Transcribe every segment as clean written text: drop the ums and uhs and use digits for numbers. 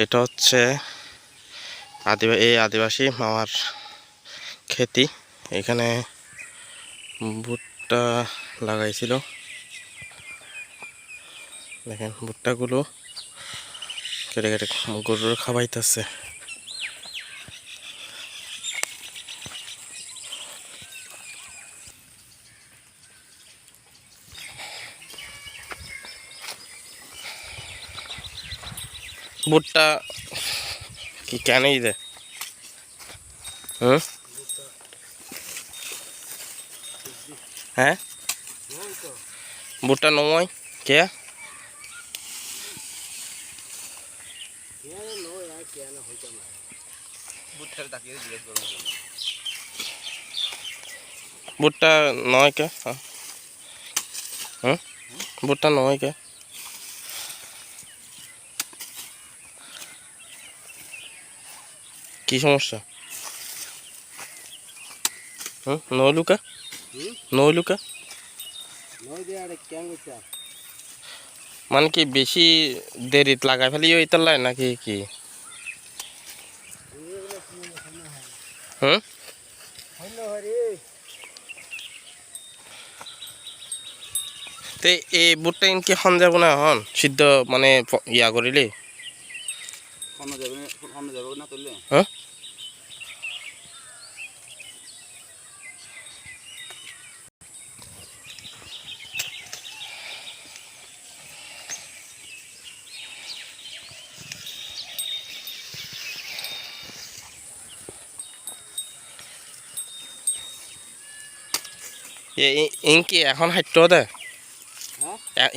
এটা হচ্ছে আদিবাসী মামার খেতি। এখানে ভুট্টা লাগাইছিল, দেখেন ভুট্টাগুলো কেটে কেটে গরুর খাওয়াইতেছে। ভুট্টা কি কেনই দে হ্যাঁ ভুট্টা নয় কে ভুট্টা নয় কে ভুট্টা নয় কে কি সমস্যা? নইলুকা নইলুকা মানে কি বেশি দেরিত লাগাই ফেলি ইতালাই নাকি কি? তে এই বুটটা ইনকি খন যাব না হন সিদ্ধ মানে ইয়া করিলে হ্যাঁ ইনকি এখন হাইট দে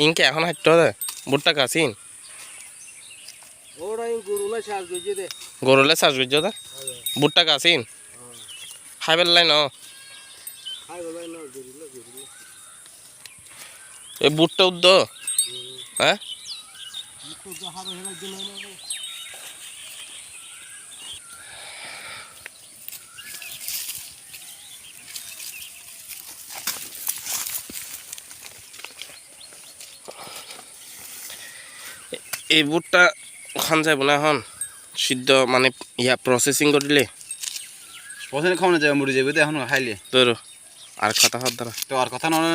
ইনকি এখন হাইট দে বুটটা কাছিন গরুলে চাষ করছ দে বুটটা কাছিন খাই পেলাই ন এই বুটটা উদ্দ হ্যাঁ এই বুটটা খান যাব না এখন সিদ্ধ মানে ইয়া প্রসেসিং করিলে প্রসেসিং খাওয়ানো যাবে মরে যাবে তো এখন খাইলে তোর আর কথা হওয়ার দ্বারা তো আর কথা নয়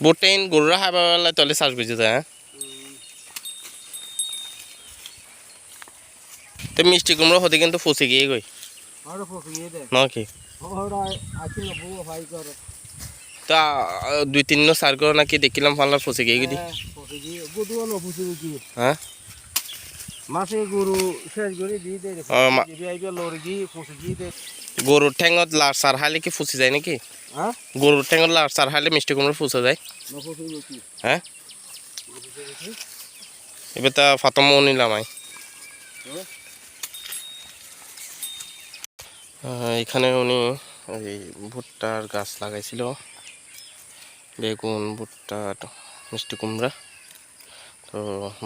বুটেইন গরুরা খাবার বেলা তলে চাষ করছে যায় হ্যাঁ তো মিষ্টি কুমড়ো হতে কিন্তু ফসে গিয়ে গই নাকি তা 2-3 সার করো নাকি দেখিলাম ফাল্লার ফসে গিয়ে গেলি হ্যাঁ মাসে গরু শেষ করে দিয়ে দেয় গরুর ঠ্যাঙত লার সার হাইলে কি ফুসে যায় নাকি গরুর ঠ্যাঙত লার সার হাইলে মিষ্টি কুমড়ো ফুসে যায় হ্যাঁ এবার তা ফাতমও নিলাম এখানে উনি এই ভুট্টার গাছ লাগাইছিল বেগুন ভুট্টা মিষ্টি কুমড়া তো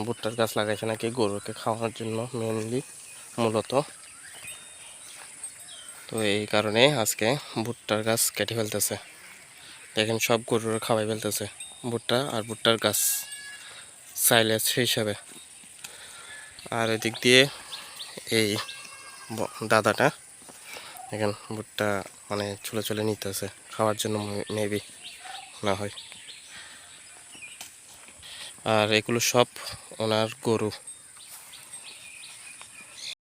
ভুট্টার গাছ লাগাইছে নাকি গরুকে খাওয়ানোর জন্য মেনলি মূলত তো এই কারণে আজকে ভুট্টার গাছ কেটে ফেলতেছে দেখেন সব গরুর খাওয়াই ফেলতেছে ভুট্টা আর ভুট্টার গাছ সাইলেজ হিসাবে আর এদিক দিয়ে এই দাদাটা এখন ভুট্টা মানে চলে চলে নিতেছে খাওয়ার জন্য মেবি না হয় আর এগুলো সব ওনার গরু।